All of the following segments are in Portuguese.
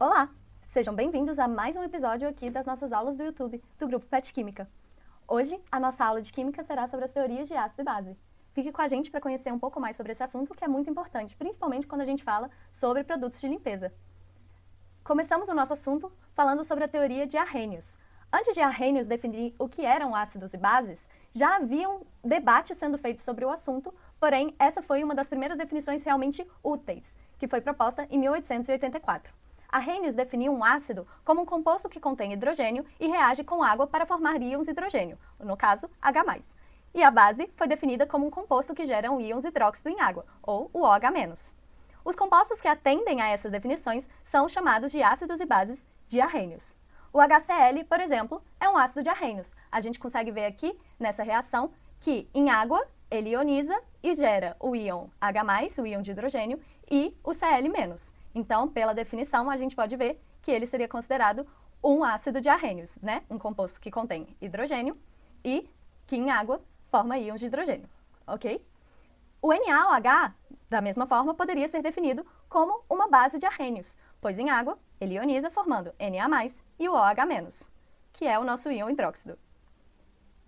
Olá! Sejam bem-vindos a mais um episódio aqui das nossas aulas do YouTube, do Grupo PET Química. Hoje, a nossa aula de Química será sobre as teorias de ácido e base. Fique com a gente para conhecer um pouco mais sobre esse assunto, que é muito importante, principalmente quando a gente fala sobre produtos de limpeza. Começamos o nosso assunto falando sobre a teoria de Arrhenius. Antes de Arrhenius definir o que eram ácidos e bases, já havia um debate sendo feito sobre o assunto, porém, essa foi uma das primeiras definições realmente úteis, que foi proposta em 1884. Arrhenius definiu um ácido como um composto que contém hidrogênio e reage com água para formar íons hidrogênio, no caso, H+. E a base foi definida como um composto que gera íons hidróxido em água, ou o OH-. Os compostos que atendem a essas definições são chamados de ácidos e bases de Arrhenius. O HCl, por exemplo, é um ácido de Arrhenius. A gente consegue ver aqui, nessa reação, que em água ele ioniza e gera o íon H+, o íon de hidrogênio, e o Cl-. Então, pela definição, a gente pode ver que ele seria considerado um ácido de Arrhenius, né? Um composto que contém hidrogênio e que em água forma íons de hidrogênio, ok? O NaOH, da mesma forma, poderia ser definido como uma base de Arrhenius, pois em água ele ioniza formando Na+, e o OH-, que é o nosso íon hidróxido.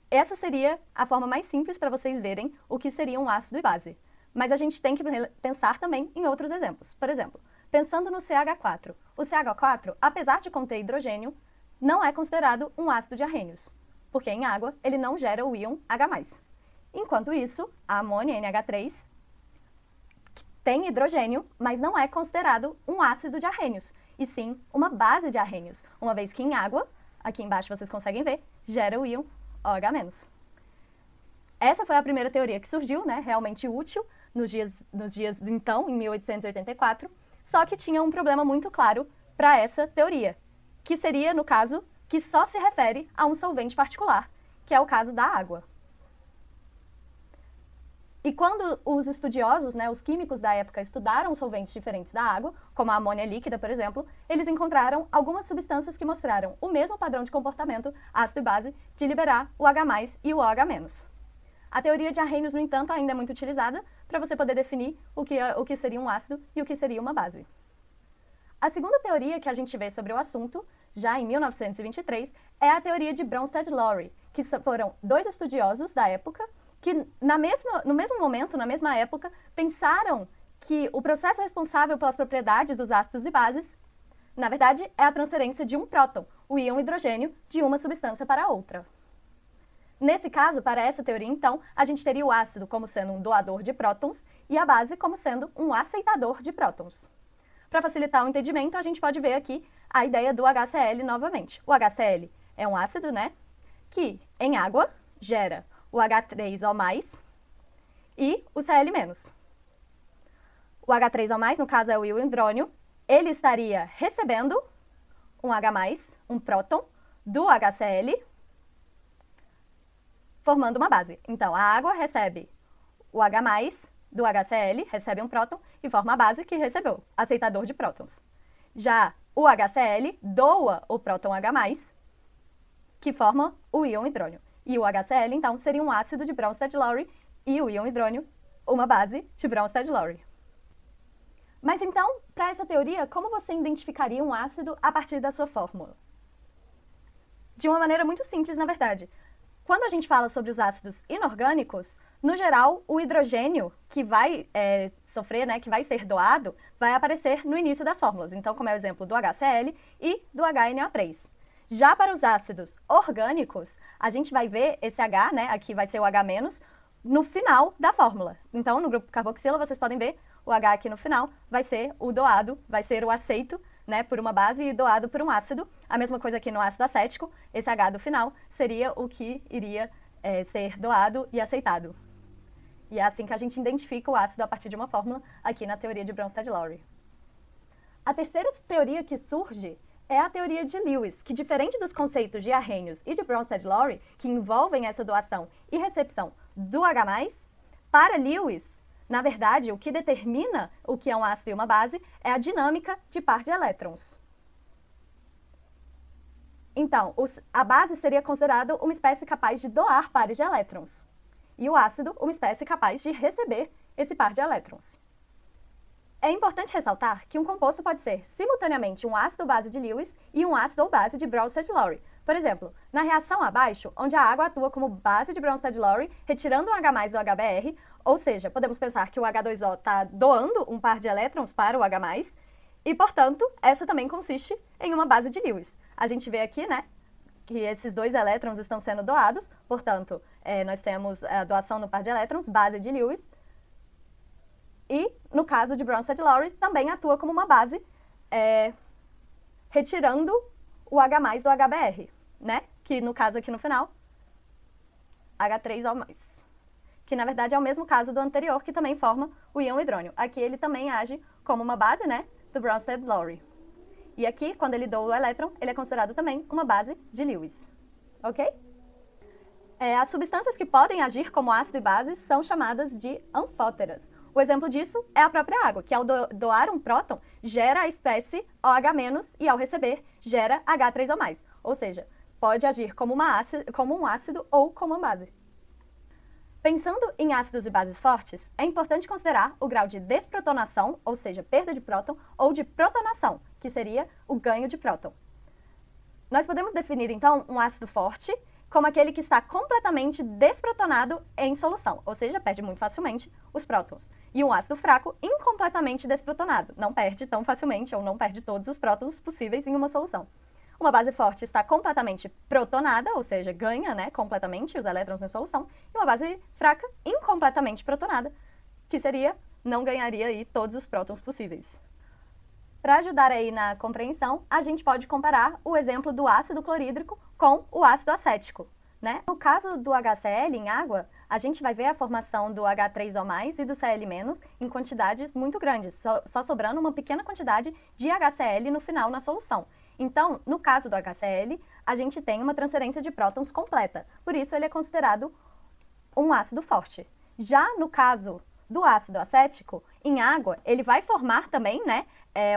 Essa seria a forma mais simples para vocês verem o que seria um ácido e base. Mas a gente tem que pensar também em outros exemplos. Por exemplo, pensando no CH4. O CH4, apesar de conter hidrogênio, não é considerado um ácido de Arrhenius, porque em água ele não gera o íon H+. Enquanto isso, a amônia, NH3, tem hidrogênio, mas não é considerado um ácido de Arrhenius, e sim uma base de Arrhenius, uma vez que em água, aqui embaixo vocês conseguem ver, gera o íon OH-. Essa foi a primeira teoria que surgiu, né, realmente útil, nos dias então, em 1884, só que tinha um problema muito claro para essa teoria, que seria, no caso, que só se refere a um solvente particular, que é o caso da água. E quando os estudiosos, né, os químicos da época, estudaram solventes diferentes da água, como a amônia líquida, por exemplo, eles encontraram algumas substâncias que mostraram o mesmo padrão de comportamento ácido e base de liberar o H+, e o OH-. A teoria de Arrhenius, no entanto, ainda é muito utilizada para você poder definir o que seria um ácido e o que seria uma base. A segunda teoria que a gente vê sobre o assunto, já em 1923, é a teoria de Bronsted-Lowry, que foram dois estudiosos da época que, no mesmo momento, na mesma época, pensaram que o processo responsável pelas propriedades dos ácidos e bases, na verdade, é a transferência de um próton, o íon hidrogênio, de uma substância para outra. Nesse caso, para essa teoria, então, a gente teria o ácido como sendo um doador de prótons e a base como sendo um aceitador de prótons. Para facilitar o entendimento, a gente pode ver aqui a ideia do HCl novamente. O HCl é um ácido, né, que em água gera o H3O+, e o Cl-. O H3O+, no caso é o íon hidrônio, ele estaria recebendo um H+, um próton, do HCl, formando uma base. Então, a água recebe o H+, do HCl, recebe um próton e forma a base que recebeu, aceitador de prótons. Já o HCl doa o próton H+, que forma o íon hidrônio. E o HCl, então, seria um ácido de Bronsted-Lowry e o íon hidrônio, uma base de Bronsted-Lowry. Mas então, para essa teoria, como você identificaria um ácido a partir da sua fórmula? De uma maneira muito simples, na verdade. Quando a gente fala sobre os ácidos inorgânicos, no geral, o hidrogênio que vai sofrer, né, que vai ser doado, vai aparecer no início das fórmulas. Então, como é o exemplo do HCl e do HNO3. Já para os ácidos orgânicos, a gente vai ver esse H, né, aqui vai ser o H-, no final da fórmula. Então, no grupo carboxila, vocês podem ver o H aqui no final vai ser o doado, vai ser o aceito, né, por uma base e doado por um ácido. A mesma coisa aqui no ácido acético, esse H do final seria o que iria ser doado e aceitado. E é assim que a gente identifica o ácido a partir de uma fórmula aqui na teoria de Bronsted-Lowry. A terceira teoria que surge é a teoria de Lewis, que diferente dos conceitos de Arrhenius e de Bronsted-Lowry, que envolvem essa doação e recepção do H+, para Lewis, na verdade, o que determina o que é um ácido e uma base é a dinâmica de par de elétrons. Então, a base seria considerada uma espécie capaz de doar pares de elétrons, e o ácido uma espécie capaz de receber esse par de elétrons. É importante ressaltar que um composto pode ser simultaneamente um ácido-base de Lewis e um ácido ou base de Bronsted-Lowry. Por exemplo, na reação abaixo, onde a água atua como base de Bronsted-Lowry, retirando um H+ do HBr, ou seja, podemos pensar que o H2O está doando um par de elétrons para o H+, e, portanto, essa também consiste em uma base de Lewis. A gente vê aqui, né, que esses 2 elétrons estão sendo doados, portanto, nós temos a doação do par de elétrons, base de Lewis, e, no caso de Bronsted-Lowry, também atua como uma base, retirando o H+ do HBr, né? Que, no caso aqui no final, H3O+. Que, na verdade, é o mesmo caso do anterior, que também forma o íon hidrônio. Aqui ele também age como uma base, né, do Bronsted-Lowry. E aqui, quando ele doa o elétron, ele é considerado também uma base de Lewis. Ok? As substâncias que podem agir como ácido e base são chamadas de anfóteras. O exemplo disso é a própria água, que ao doar um próton, gera a espécie OH- e ao receber, gera H3O+. Ou seja, pode agir como um ácido ou como uma base. Pensando em ácidos e bases fortes, é importante considerar o grau de desprotonação, ou seja, perda de próton, ou de protonação, que seria o ganho de próton. Nós podemos definir, então, um ácido forte como aquele que está completamente desprotonado em solução, ou seja, perde muito facilmente os prótons. E um ácido fraco, incompletamente desprotonado, não perde tão facilmente ou não perde todos os prótons possíveis em uma solução. Uma base forte está completamente protonada, ou seja, ganha, né, completamente os elétrons em solução, e uma base fraca, incompletamente protonada, que seria, não ganharia aí todos os prótons possíveis. Para ajudar aí na compreensão, a gente pode comparar o exemplo do ácido clorídrico com o ácido acético, né? No caso do HCl em água, a gente vai ver a formação do H3O+ e do Cl- em quantidades muito grandes, só sobrando uma pequena quantidade de HCl no final na solução. Então, no caso do HCl, a gente tem uma transferência de prótons completa, por isso ele é considerado um ácido forte. Já no caso do ácido acético, em água, ele vai formar também, né,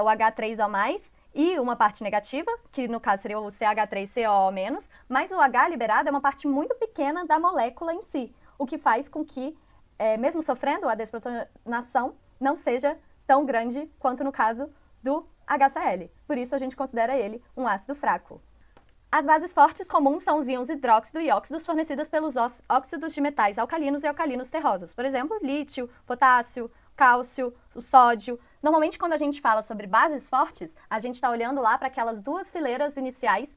o H3O+, e uma parte negativa, que no caso seria o CH3COO-, mas o H liberado é uma parte muito pequena da molécula em si, o que faz com que, mesmo sofrendo a desprotonação, não seja tão grande quanto no caso do HCl. Por isso a gente considera ele um ácido fraco. As bases fortes comuns são os íons hidróxido e óxidos fornecidas pelos óxidos de metais alcalinos e alcalinos terrosos. Por exemplo, lítio, potássio, cálcio, o sódio. Normalmente, quando a gente fala sobre bases fortes, a gente está olhando lá para aquelas 2 fileiras iniciais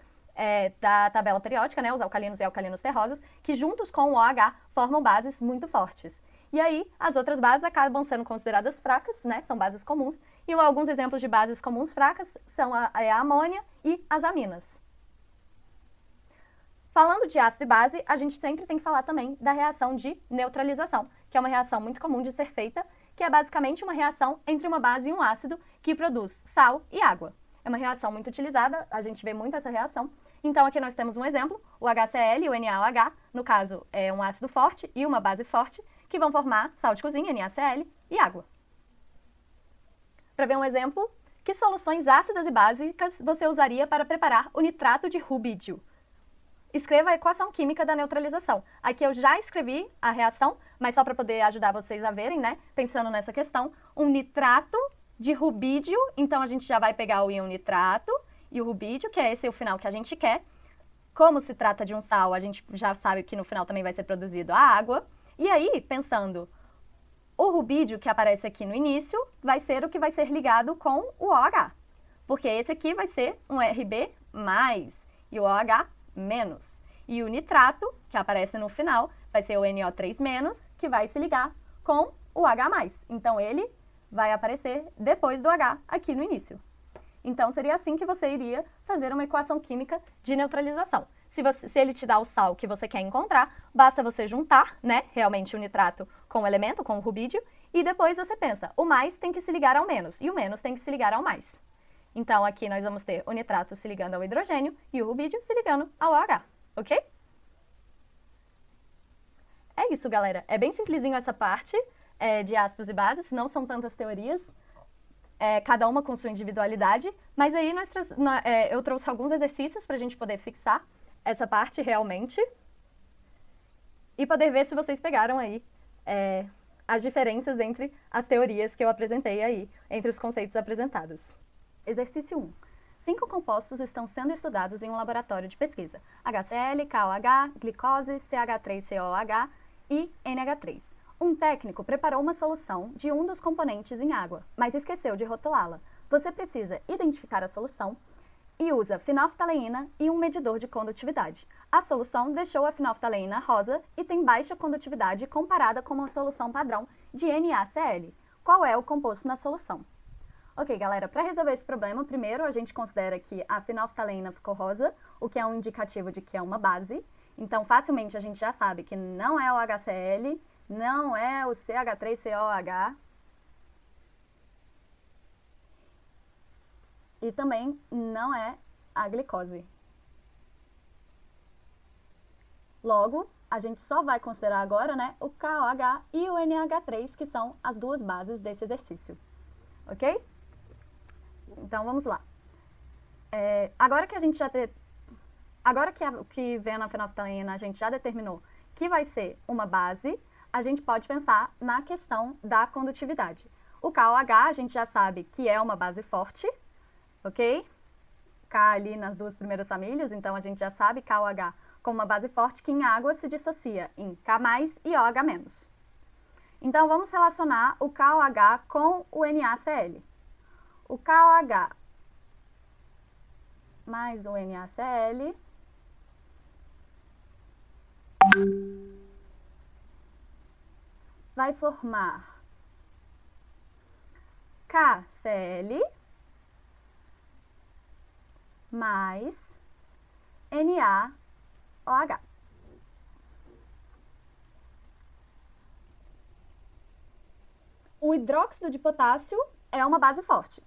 da tabela periódica, né, os alcalinos e alcalinos terrosos, que juntos com o OH formam bases muito fortes. E aí, as outras bases acabam sendo consideradas fracas, né, são bases comuns, e alguns exemplos de bases comuns fracas são a amônia e as aminas. Falando de ácido e base, a gente sempre tem que falar também da reação de neutralização, que é uma reação muito comum de ser feita, que é basicamente uma reação entre uma base e um ácido que produz sal e água. É uma reação muito utilizada, a gente vê muito essa reação. Então aqui nós temos um exemplo, o HCl e o NaOH, no caso é um ácido forte e uma base forte, que vão formar sal de cozinha, NaCl, e água. Para ver um exemplo, que soluções ácidas e básicas você usaria para preparar o nitrato de rubídio? Escreva a equação química da neutralização. Aqui eu já escrevi a reação, mas só para poder ajudar vocês a verem, né? Pensando nessa questão, um nitrato de rubídio, então a gente já vai pegar o íon nitrato e o rubídio, que é esse o final que a gente quer. Como se trata de um sal, a gente já sabe que no final também vai ser produzido a água. E aí, pensando, o rubídio que aparece aqui no início vai ser o que vai ser ligado com o OH, porque esse aqui vai ser um Rb+, e o OH menos. E o nitrato, que aparece no final, vai ser o NO3-, que vai se ligar com o H+. Então, ele vai aparecer depois do H aqui no início. Então, seria assim que você iria fazer uma equação química de neutralização. Se ele te dá o sal que você quer encontrar, basta você juntar, né, realmente o nitrato com o elemento, com o rubídio, e depois você pensa, o mais tem que se ligar ao menos, e o menos tem que se ligar ao mais. Então, aqui nós vamos ter o nitrato se ligando ao hidrogênio e o rubídio se ligando ao OH, ok? É isso, galera. É bem simplesinho essa parte de ácidos e bases, não são tantas teorias, cada uma com sua individualidade, mas aí eu trouxe alguns exercícios para a gente poder fixar essa parte realmente e poder ver se vocês pegaram aí as diferenças entre as teorias que eu apresentei aí, entre os conceitos apresentados. Exercício 1. 5 compostos estão sendo estudados em um laboratório de pesquisa: HCl, KOH, glicose, CH3COH e NH3. Um técnico preparou uma solução de um dos componentes em água, mas esqueceu de rotulá-la. Você precisa identificar a solução e usa fenolftaleína e um medidor de condutividade. A solução deixou a fenolftaleína rosa e tem baixa condutividade comparada com uma solução padrão de NaCl. Qual é o composto na solução? Ok, galera, para resolver esse problema, primeiro a gente considera que a fenolftaleína ficou rosa, o que é um indicativo de que é uma base. Então, facilmente a gente já sabe que não é o HCl, não é o CH3COH e também não é a glicose. Logo, a gente só vai considerar agora, né, o KOH e o NH3, que são as duas bases desse exercício. Ok? Então, vamos lá. Agora que a gente já que vem na fenolftaleína a gente já determinou que vai ser uma base, a gente pode pensar na questão da condutividade. O KOH a gente já sabe que é uma base forte, ok? K ali nas duas primeiras famílias, então a gente já sabe KOH como uma base forte que em água se dissocia em K+, e OH-. Então, vamos relacionar o KOH com o NaCl. O KOH mais o NaCl vai formar KCl mais NaOH. O hidróxido de potássio é uma base forte,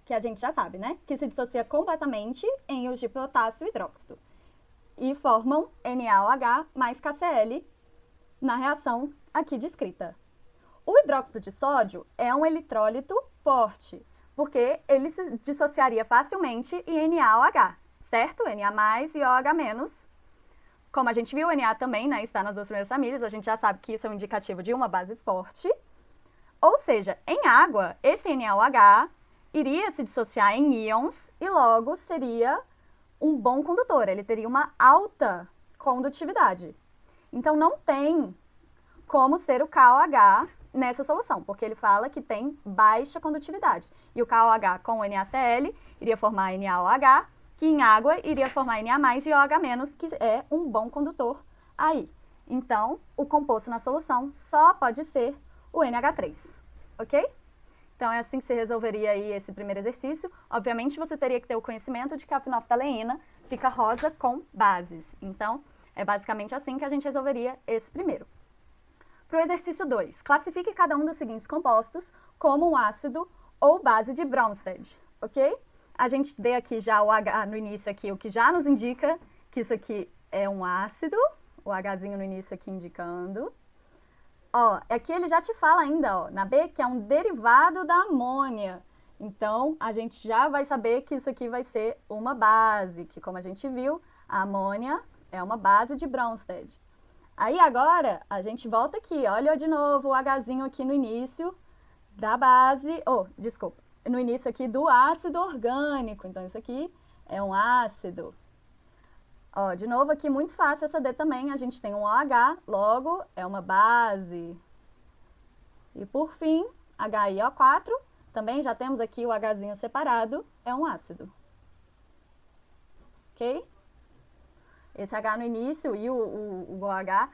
que a gente já sabe, né? Que se dissocia completamente em íons de potássio e hidróxido. E formam NaOH mais KCl na reação aqui descrita. O hidróxido de sódio é um eletrólito forte, porque ele se dissociaria facilmente em NaOH, certo? Na e OH-. Como a gente viu, o Na também, né, está nas duas primeiras famílias, a gente já sabe que isso é um indicativo de uma base forte. Ou seja, em água, esse NaOH iria se dissociar em íons e logo seria um bom condutor, ele teria uma alta condutividade. Então não tem como ser o KOH nessa solução, porque ele fala que tem baixa condutividade. E o KOH com o NaCl iria formar NaOH, que em água iria formar Na+, e OH-, que é um bom condutor aí. Então, o composto na solução só pode ser o NH3, ok? Então, é assim que se resolveria aí esse primeiro exercício. Obviamente, você teria que ter o conhecimento de que a fenolftaleína fica rosa com bases. Então, é basicamente assim que a gente resolveria esse primeiro. Para o exercício 2, classifique cada um dos seguintes compostos como um ácido ou base de Bronsted, ok? A gente vê aqui já o H no início aqui, o que já nos indica que isso aqui é um ácido, o Hzinho no início aqui indicando. Ó, aqui ele já te fala ainda, ó, na B, que é um derivado da amônia. Então, a gente já vai saber que isso aqui vai ser uma base, que como a gente viu, a amônia é uma base de Bronsted. Aí agora, a gente volta aqui, olha de novo o Hzinho aqui no início da base, desculpa, no início aqui do ácido orgânico. Então, isso aqui é um ácido. Ó, de novo aqui, muito fácil essa D também, a gente tem um OH, logo é uma base. E por fim, HiO4, também já temos aqui o Hzinho separado, é um ácido. Ok? Esse H no início e o OH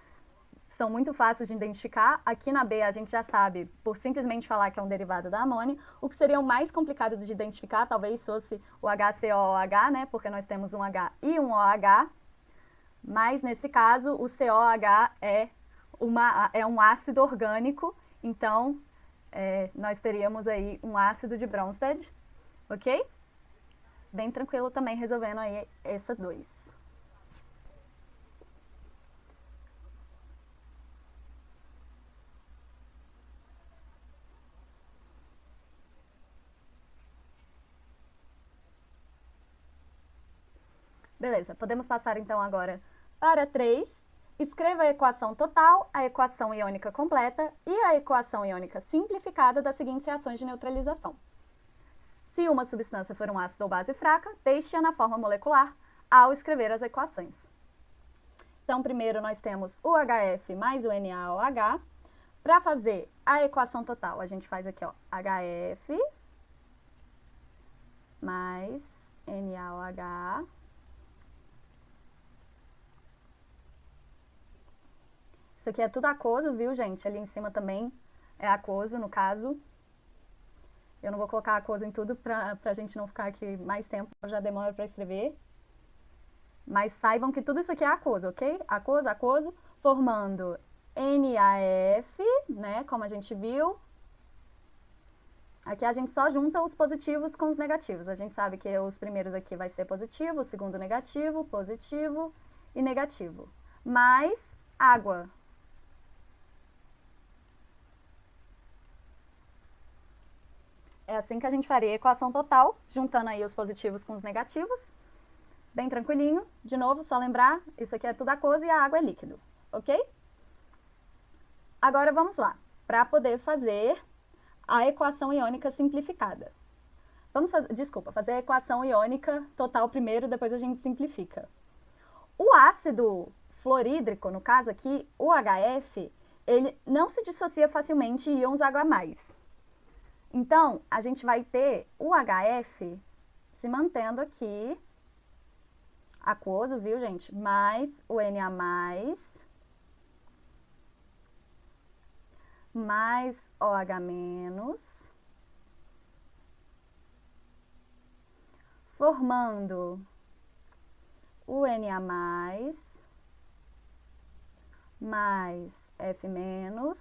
são muito fáceis de identificar. Aqui na B a gente já sabe, por simplesmente falar que é um derivado da amônia. O que seria o mais complicado de identificar talvez fosse o HCOOH, né? Porque nós temos um H e um OH. Mas nesse caso, o COH é um ácido orgânico. Então, nós teríamos aí um ácido de Bronsted, ok? Bem tranquilo também resolvendo aí essa 2. Beleza, podemos passar então agora para 3. Escreva a equação total, a equação iônica completa e a equação iônica simplificada das seguintes reações de neutralização. Se uma substância for um ácido ou base fraca, deixe-a na forma molecular ao escrever as equações. Então, primeiro nós temos o HF mais o NaOH. Para fazer a equação total, a gente faz aqui, ó, HF mais NaOH Isso aqui é tudo aquoso, viu, gente? Ali em cima também é aquoso, no caso. Eu não vou colocar aquoso em tudo pra gente não ficar aqui mais tempo, já demora pra escrever. Mas saibam que tudo isso aqui é aquoso, ok? Aquoso, aquoso, formando NaF, né, como a gente viu. Aqui a gente só junta os positivos com os negativos. A gente sabe que os primeiros aqui vai ser positivo, o segundo negativo, positivo e negativo. Mais água. É assim que a gente faria a equação total, juntando aí os positivos com os negativos. Bem tranquilinho. De novo, só lembrar, isso aqui é tudo aquoso e a água é líquido, ok? Agora vamos lá, para poder fazer a equação iônica simplificada. Vamos fazer a equação iônica total primeiro, depois a gente simplifica. O ácido fluorídrico, no caso aqui, o HF, ele não se dissocia facilmente em íons H+. Então, a gente vai ter o HF se mantendo aqui, aquoso, viu, gente? Mais o Na+, mais OH-, formando o Na+, mais F-,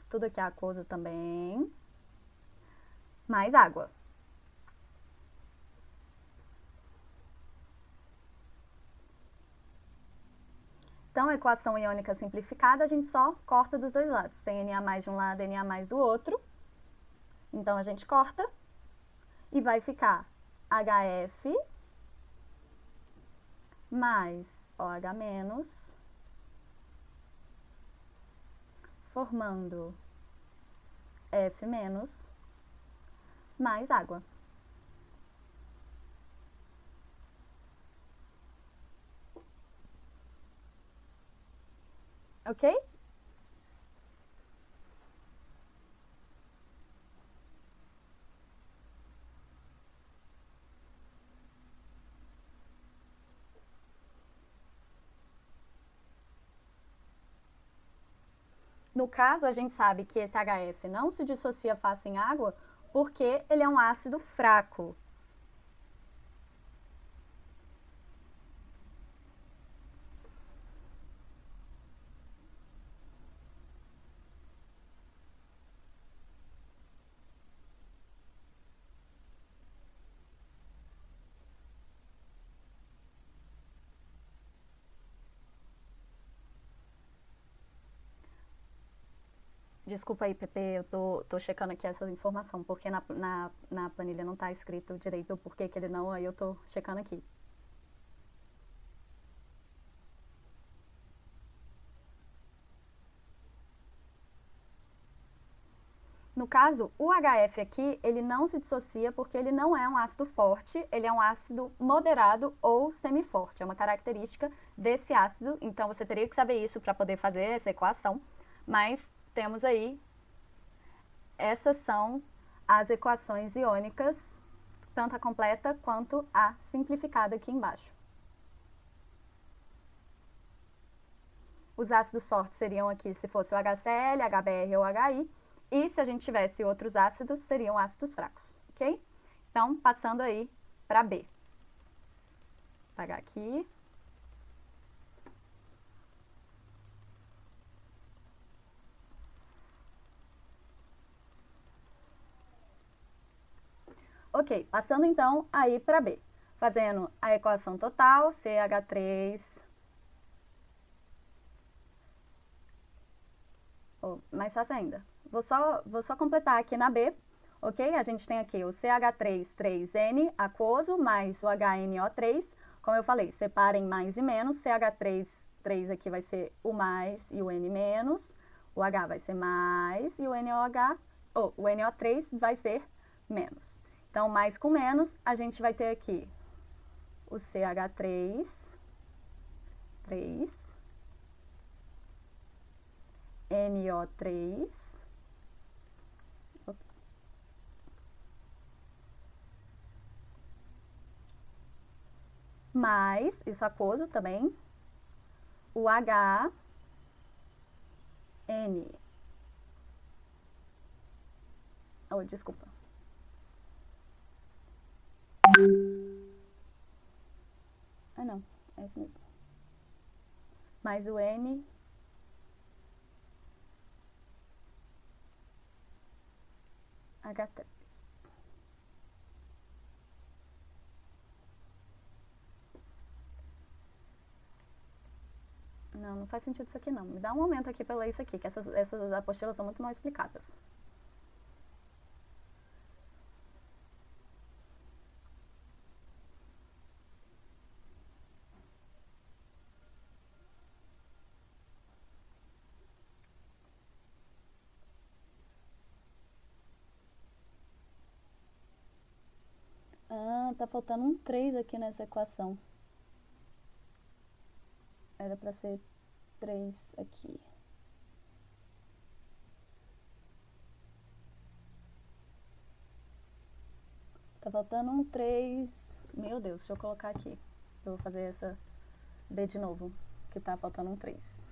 tudo aqui é aquoso também, mais água. Então, a equação iônica simplificada, a gente só corta dos dois lados. Tem Na+ de um lado e Na+ do outro. Então, a gente corta e vai ficar HF mais OH-, formando F-, mais água. Ok? No caso, a gente sabe que esse HF não se dissocia fácil em água porque ele é um ácido fraco. Desculpa aí, Pepe, eu tô checando aqui essa informação, porque na planilha não tá escrito direito o porquê que ele não, aí eu tô checando aqui. No caso, o HF aqui, ele não se dissocia porque ele não é um ácido forte, ele é um ácido moderado ou semiforte. É uma característica desse ácido, então você teria que saber isso para poder fazer essa equação, mas temos aí, essas são as equações iônicas, tanto a completa quanto a simplificada aqui embaixo. Os ácidos fortes seriam aqui se fosse o HCl, HBr ou HI, e se a gente tivesse outros ácidos, seriam ácidos fracos, ok? Então, passando aí para B. Vou apagar aqui. Ok, passando então aí para B. Fazendo a equação total, CH3... mais fácil ainda. Vou só completar aqui na B, ok? A gente tem aqui o CH3, 3N aquoso, mais o HNO3. Como eu falei, separem mais e menos. CH3 3 aqui vai ser o mais e o N menos, o H vai ser mais e o NOH, ou o NO3 vai ser menos. Então, mais com menos, a gente vai ter aqui o CH3, 3, NO3, mais, isso aquoso também, o H, N. Oh, desculpa. Ah, não, é isso mesmo. Mais o N, H3. Não, não faz sentido isso aqui não. Me dá um momento aqui pra eu ler isso aqui, que essas apostilas são muito mal explicadas. Ah, tá faltando um 3 aqui nessa equação. Era pra ser 3 aqui. Tá faltando um 3. Meu Deus, deixa eu colocar aqui. Eu vou fazer essa B de novo, que tá faltando um 3.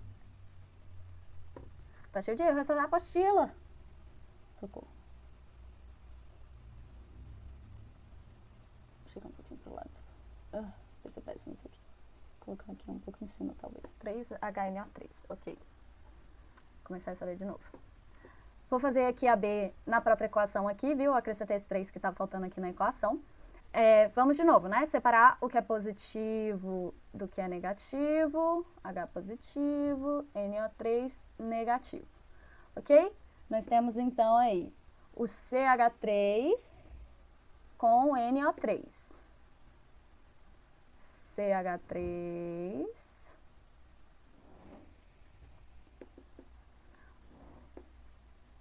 Tá cheio de erro essa apostila. Socorro. Vou chegar um pouquinho pro lado. Vai ser péssimo isso aqui. Vou colocar aqui um pouco em cima, talvez. 3HNO3, ok. Vou começar essa B de novo. Vou fazer aqui a B na própria equação aqui, viu? Acrescentei esse 3 que tá faltando aqui na equação. Vamos de novo, né? Separar o que é positivo do que é negativo. H positivo, NO3 negativo. Ok? Nós temos então aí o CH3 com o NO3. CH3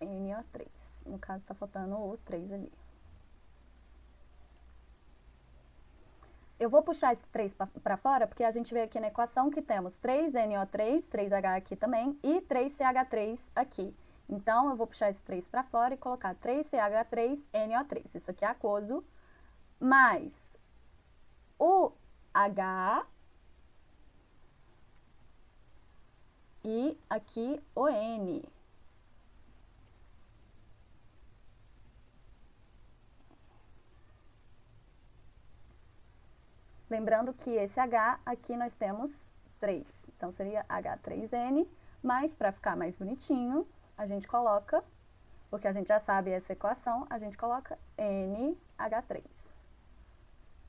NO3. No caso, tá faltando o 3 ali. Eu vou puxar esse 3 para fora, porque a gente vê aqui na equação que temos 3NO3, 3H aqui também, e 3CH3 aqui. Então, eu vou puxar esse 3 para fora e colocar 3CH3NO3. Isso aqui é aquoso, mais o H e aqui o N. Lembrando que esse H, aqui nós temos 3. Então, seria H3N, mas para ficar mais bonitinho, a gente coloca, porque a gente já sabe essa equação, a gente coloca NH3.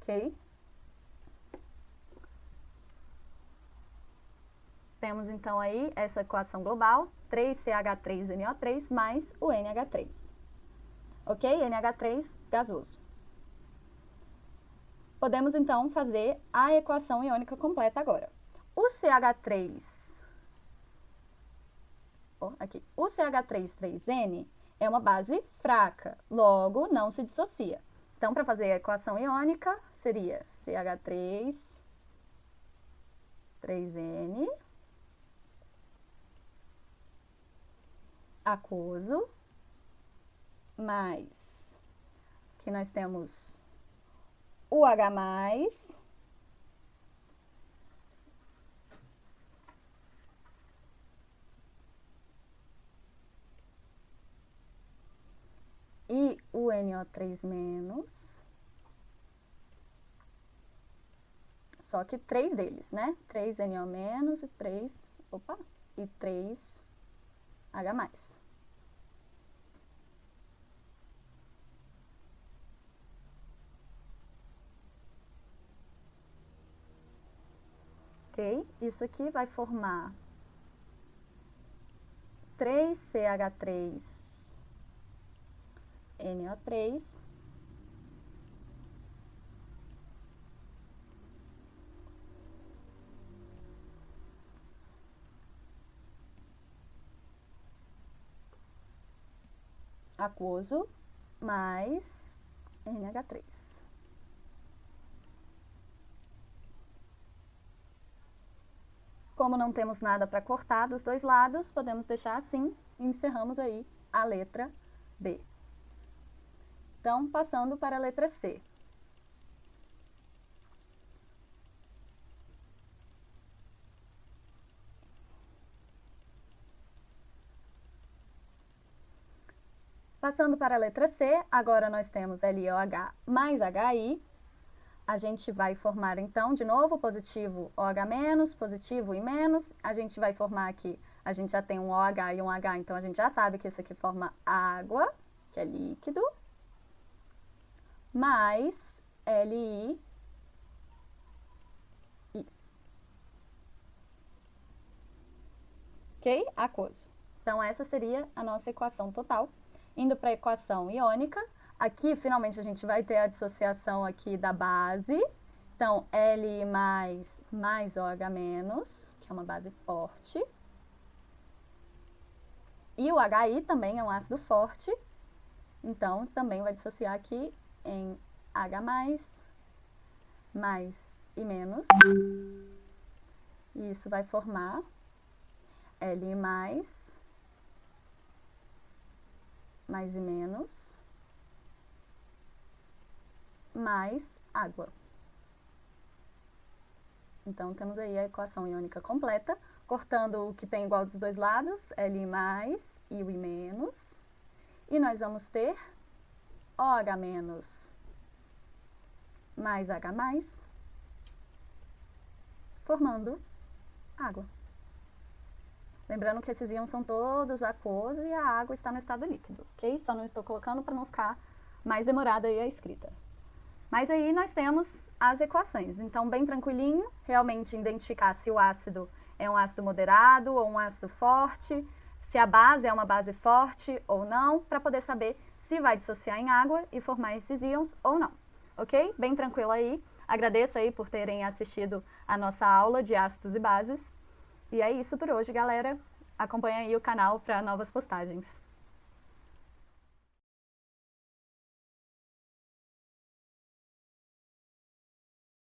Ok? Temos então aí essa equação global, 3CH3NO3 mais o NH3. Ok? NH3 gasoso. Podemos, então, fazer a equação iônica completa agora. O CH3, aqui, o CH3,3N é uma base fraca, logo não se dissocia. Então, para fazer a equação iônica, seria CH3, 3N, aquoso, mais, aqui nós temos o H+, e o NO3-, só que 3 deles, né? 3 NO- e 3, e 3 H+. Ok? Isso aqui vai formar 3CH3NO3 aquoso mais NH3. Como não temos nada para cortar dos dois lados, podemos deixar assim e encerramos aí a letra B. Então, passando para a letra C. Passando para a letra C, agora nós temos LOH mais HI. A gente vai formar, então, de novo, positivo OH-, positivo I-. A gente vai formar aqui, a gente já tem um OH e um H, então a gente já sabe que isso aqui forma água, que é líquido, mais LI. Ok? Aquoso. Então, essa seria a nossa equação total. Indo para a equação iônica, aqui, finalmente, a gente vai ter a dissociação aqui da base. Então, Li mais OH-, que é uma base forte. E o HI também é um ácido forte. Então, também vai dissociar aqui em H+, mais I-. E isso vai formar Li+, mais I-, mais água. Então, temos aí a equação iônica completa, cortando o que tem igual dos dois lados, Li+, e o I-. E nós vamos ter OH- mais H+, formando água. Lembrando que esses íons são todos aquosos e a água está no estado líquido, ok? Só não estou colocando para não ficar mais demorada aí a escrita. Mas aí nós temos as equações. Então, bem tranquilinho, realmente identificar se o ácido é um ácido moderado ou um ácido forte, se a base é uma base forte ou não, para poder saber se vai dissociar em água e formar esses íons ou não, ok? Bem tranquilo aí. Agradeço aí por terem assistido a nossa aula de ácidos e bases. E é isso por hoje, galera. Acompanha aí o canal para novas postagens.